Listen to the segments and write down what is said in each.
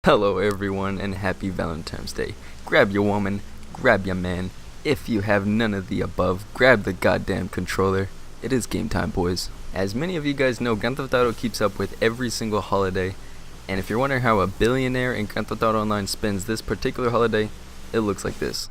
Hello everyone and happy Valentine's Day. Grab your woman, grab your man. If you have none of the above, grab the goddamn controller. It is game time, boys. As many of you guys know, Grand Theft Auto keeps up with every single holiday. And if you're wondering how a billionaire in Grand Theft Auto Online spends this particular holiday, it looks like this.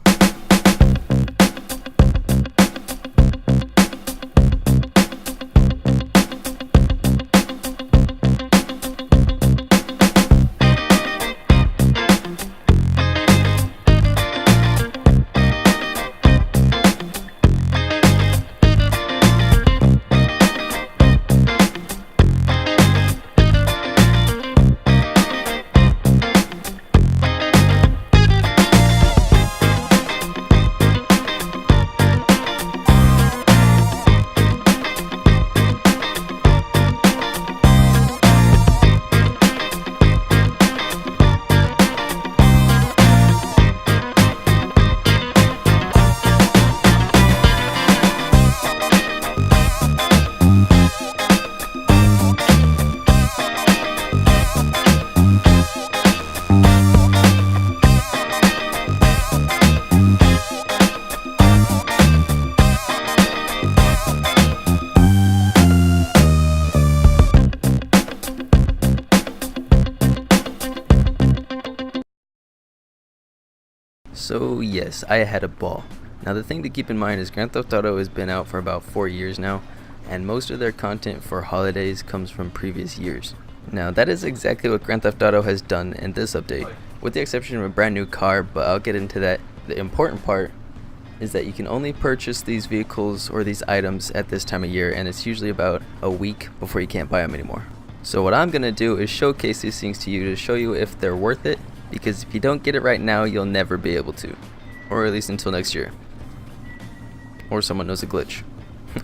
So yes, I had a ball. Now the thing to keep in mind is Grand Theft Auto has been out for about 4 years now, and most of their content for holidays comes from previous years. Now that is exactly what Grand Theft Auto has done in this update, with the exception of a brand new car, but I'll get into that. The important part is that you can only purchase these vehicles or these items at this time of year, and it's usually about a week before you can't buy them anymore. So what I'm gonna do is showcase these things to you to show you if they're worth it, because if you don't get it right now, you'll never be able to, or at least until next year, or someone knows a glitch.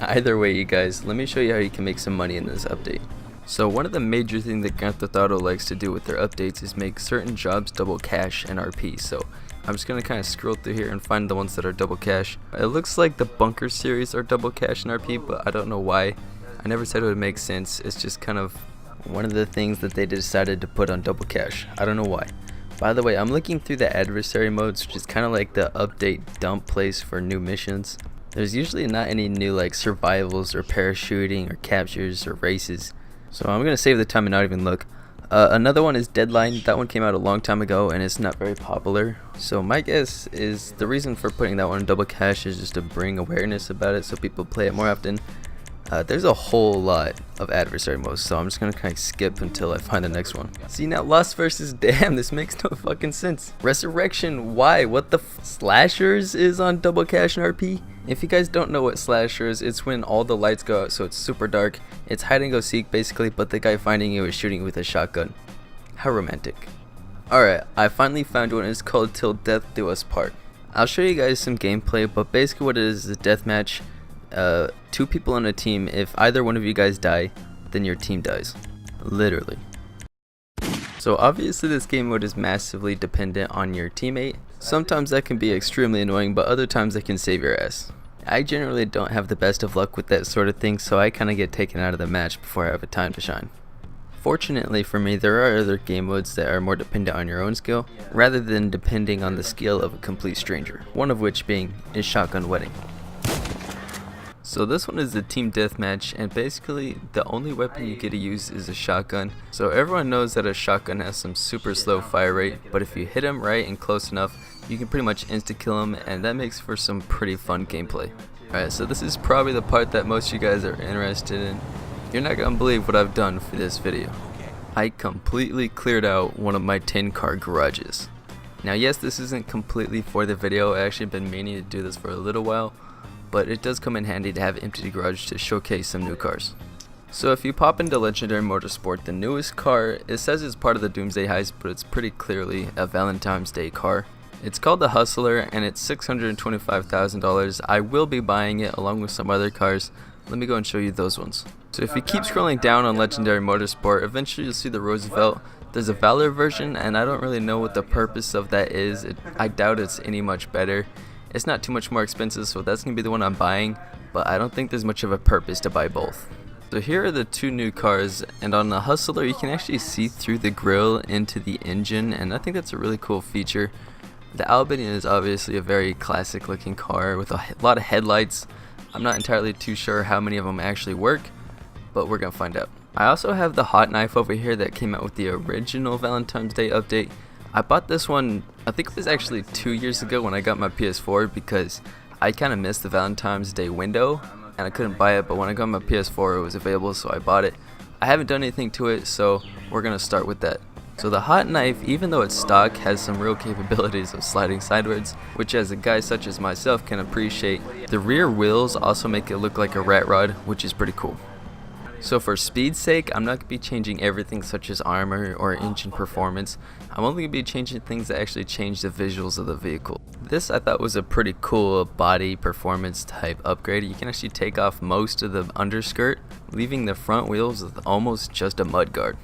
Either way, you guys, let me show you how you can make some money in this update. So one of the major things that Grand Theft Auto likes to do with their updates is make certain jobs double cash and RP. So I'm just gonna kind of scroll through here and find the ones that are double cash. It looks like the bunker series are double cash and RP, but I don't know why. I never said it would make sense. It's just kind of one of the things that they decided to put on double cash. I don't know why. By the way, I'm looking through the adversary modes, which is kind of like the update dump place for new missions. There's usually not any new like survivals or parachuting or captures or races, so I'm gonna save the time and not even look. Another one is Deadline. That one came out a long time ago and it's not very popular, so my guess is the reason for putting that one in double cash is just to bring awareness about it so people play it more often. There's a whole lot of adversary modes, so I'm just gonna kind of skip until I find the next one. See, now Lost versus Damn, this makes no fucking sense. Resurrection, why? What the Slashers is on double cash and RP? If you guys don't know what Slashers, it's when all the lights go out, so it's super dark. It's hide and go seek basically, but the guy finding you is shooting you with a shotgun. How romantic. Alright, I finally found one. It's called Till Death Do Us Part. I'll show you guys some gameplay, but basically what it is a deathmatch. 2 people on a team. If either one of you guys die, then your team dies. Literally. So obviously this game mode is massively dependent on your teammate. Sometimes that can be extremely annoying, but other times it can save your ass. I generally don't have the best of luck with that sort of thing, so I kind of get taken out of the match before I have a time to shine. Fortunately for me, there are other game modes that are more dependent on your own skill, rather than depending on the skill of a complete stranger. One of which being is Shotgun Wedding. So this one is the team deathmatch, and basically the only weapon you get to use is a shotgun. So everyone knows that a shotgun has some super slow fire rate, but if you hit him right and close enough, you can pretty much insta kill him, and that makes for some pretty fun gameplay. Alright, so this is probably the part that most of you guys are interested in. You're not gonna believe what I've done for this video. I completely cleared out one of my 10-car garages. Now yes, this isn't completely for the video. I actually been meaning to do this for a little while, but it does come in handy to have an empty garage to showcase some new cars. So if you pop into Legendary Motorsport, the newest car, it says it's part of the Doomsday Heist, but it's pretty clearly a Valentine's Day car. It's called the Hustler, and it's $625,000. I will be buying it along with some other cars. Let me go and show you those ones. So if you keep scrolling down on Legendary Motorsport, eventually you'll see the Roosevelt. There's a Valor version, and I don't really know what the purpose of that is. I doubt it's any much better. It's not too much more expensive, so that's going to be the one I'm buying, but I don't think there's much of a purpose to buy both. So here are the two new cars, and on the Hustler you can actually see through the grille into the engine, and I think that's a really cool feature. The Albany is obviously a very classic looking car with a lot of headlights. I'm not entirely too sure how many of them actually work, but we're gonna find out. I also have the Hot Knife over here that came out with the original Valentine's Day update. I bought this one, I think it was actually 2 years ago when I got my PS4, because I kind of missed the Valentine's Day window and I couldn't buy it, but when I got my PS4 it was available, so I bought it. I haven't done anything to it, so we're gonna start with that. So the Hot Knife, even though it's stock, has some real capabilities of sliding sideways, which as a guy such as myself can appreciate. The rear wheels also make it look like a rat rod, which is pretty cool. So for speed's sake, I'm not going to be changing everything such as armor or engine performance. I'm only going to be changing things that actually change the visuals of the vehicle. This I thought was a pretty cool body performance type upgrade. You can actually take off most of the underskirt, leaving the front wheels with almost just a mudguard.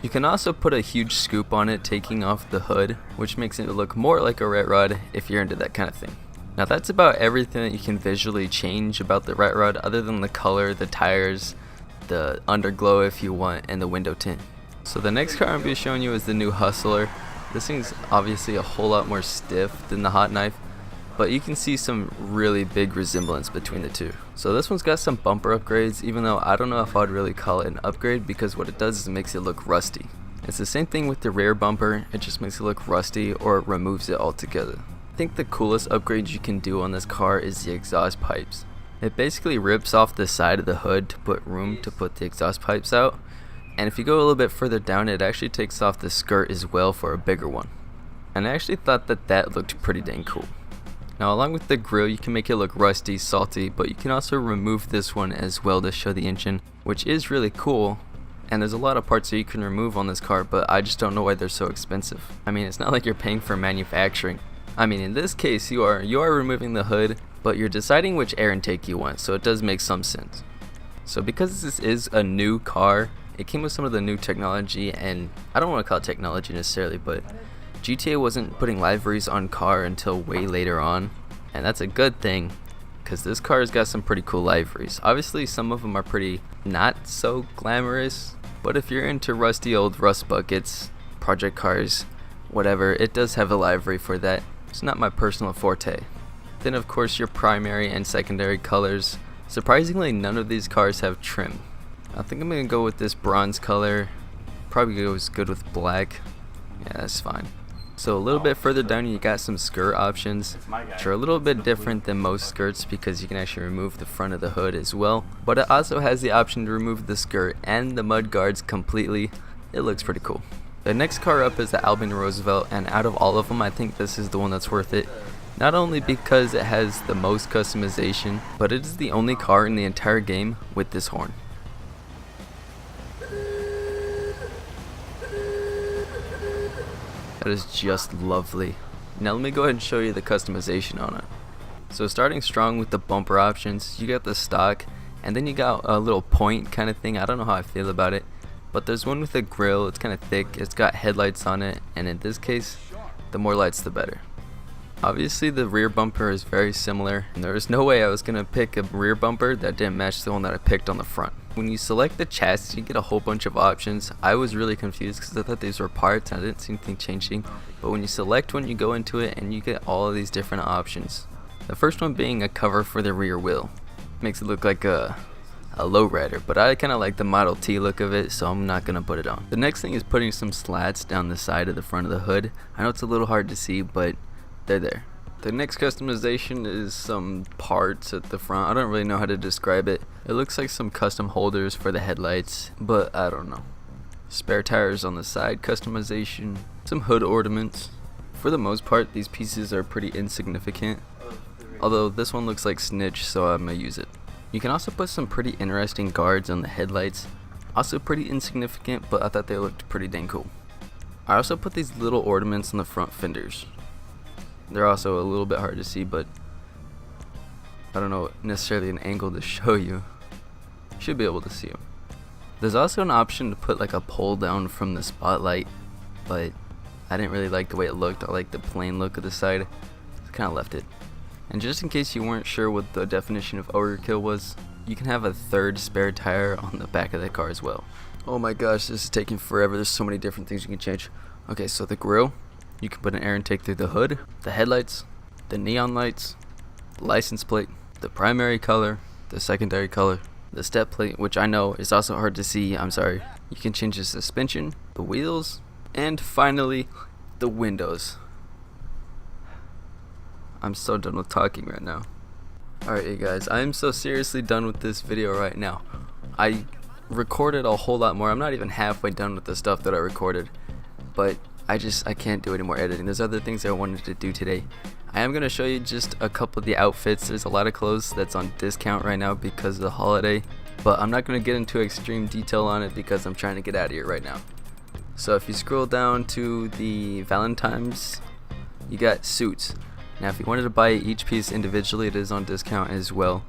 You can also put a huge scoop on it, taking off the hood, which makes it look more like a rat rod if you're into that kind of thing. Now that's about everything that you can visually change about the rat rod, other than the color, the tires, the underglow if you want, and the window tint. So the next car I'm going to be showing you is the new Hustler. This thing's obviously a whole lot more stiff than the Hot Knife, but you can see some really big resemblance between the two. So this one's got some bumper upgrades, even though I don't know if I'd really call it an upgrade, because what it does is it makes it look rusty. It's the same thing with the rear bumper, it just makes it look rusty or it removes it altogether. I think the coolest upgrade you can do on this car is the exhaust pipes. It basically rips off the side of the hood to put room to put the exhaust pipes out, and if you go a little bit further down, it actually takes off the skirt as well for a bigger one. And I actually thought that looked pretty dang cool. Now along with the grille, you can make it look rusty, salty, but you can also remove this one as well to show the engine, which is really cool. And there's a lot of parts that you can remove on this car, but I just don't know why they're so expensive. I mean, it's not like you're paying for manufacturing. I mean, in this case you are removing the hood, but you're deciding which air intake you want, so it does make some sense. So because this is a new car, it came with some of the new technology, and I don't want to call it technology necessarily, but GTA wasn't putting liveries on car until way later on, and that's a good thing, because this car has got some pretty cool liveries. Obviously some of them are pretty not so glamorous, but if you're into rusty old rust buckets, project cars, whatever, it does have a livery for that. It's not my personal forte. Then of course your primary and secondary colors. Surprisingly, none of these cars have trim. I think I'm going to go with this bronze color. Probably goes good with black. Yeah, that's fine. So a little bit further down you got some skirt options, which are a little bit different than most skirts because you can actually remove the front of the hood as well. But it also has the option to remove the skirt and the mud guards completely. It looks pretty cool. The next car up is the Albany Roosevelt, and out of all of them I think this is the one that's worth it. Not only because it has the most customization, but it is the only car in the entire game with this horn. That is just lovely. Now let me go ahead and show you the customization on it. So starting strong with the bumper options, you got the stock, and then you got a little point kind of thing. I don't know how I feel about it, but there's one with a grill. It's kind of thick, it's got headlights on it, and in this case, the more lights the better. Obviously the rear bumper is very similar, and there was no way I was going to pick a rear bumper that didn't match the one that I picked on the front. When you select the chassis, you get a whole bunch of options. I was really confused because I thought these were parts and I didn't see anything changing, but when you select one, you go into it and you get all of these different options. The first one being a cover for the rear wheel. Makes it look like a lowrider, but I kind of like the Model T look of it, so I'm not going to put it on. The next thing is putting some slats down the side of the front of the hood. I know it's a little hard to see, but they're there. The next customization is some parts at the front. I don't really know how to describe it. It looks like some custom holders for the headlights, but I don't know. Spare tires on the side customization, some hood ornaments. For the most part, these pieces are pretty insignificant, although this one looks like snitch, so I'm gonna use it. You can also put some pretty interesting guards on the headlights. Also pretty insignificant, but I thought they looked pretty dang cool. I also put these little ornaments on the front fenders. They're also a little bit hard to see, but I don't know necessarily an angle to show you. You should be able to see them. There's also an option to put like a pull down from the spotlight, but I didn't really like the way it looked. I like the plain look of the side, so kind of left it. And just in case you weren't sure what the definition of overkill was, you can have a third spare tire on the back of the car as well. Oh my gosh, this is taking forever. There's so many different things you can change. Okay, so the grille, you can put an air intake through the hood, the headlights, the neon lights, the license plate, the primary color, the secondary color, the step plate, which I know is also hard to see, I'm sorry. You can change the suspension, the wheels, and finally, the windows. I'm so done with talking right now. Alright you guys, I'm so seriously done with this video right now. I recorded a whole lot more. I'm not even halfway done with the stuff that I recorded, but I can't do any more editing. There's other things I wanted to do today. I am going to show you just a couple of the outfits. There's a lot of clothes that's on discount right now because of the holiday, but I'm not going to get into extreme detail on it because I'm trying to get out of here right now. So if you scroll down to the Valentines, you got suits. Now if you wanted to buy each piece individually, it is on discount as well,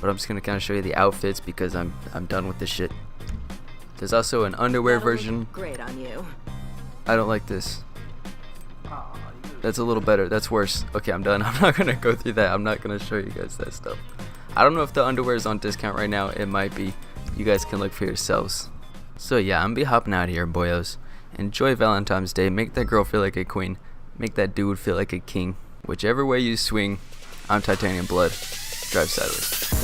but I'm just going to kind of show you the outfits because I'm done with this shit. There's also an underwear version. Great on you. I don't like this. That's a little better. That's worse. Okay, I'm done. I'm not going to go through that. I'm not going to show you guys that stuff. I don't know if the underwear is on discount right now. It might be. You guys can look for yourselves. So yeah, I'm going to be hopping out of here, boyos. Enjoy Valentine's Day. Make that girl feel like a queen. Make that dude feel like a king. Whichever way you swing, I'm Titanium Blood. Drive sideways.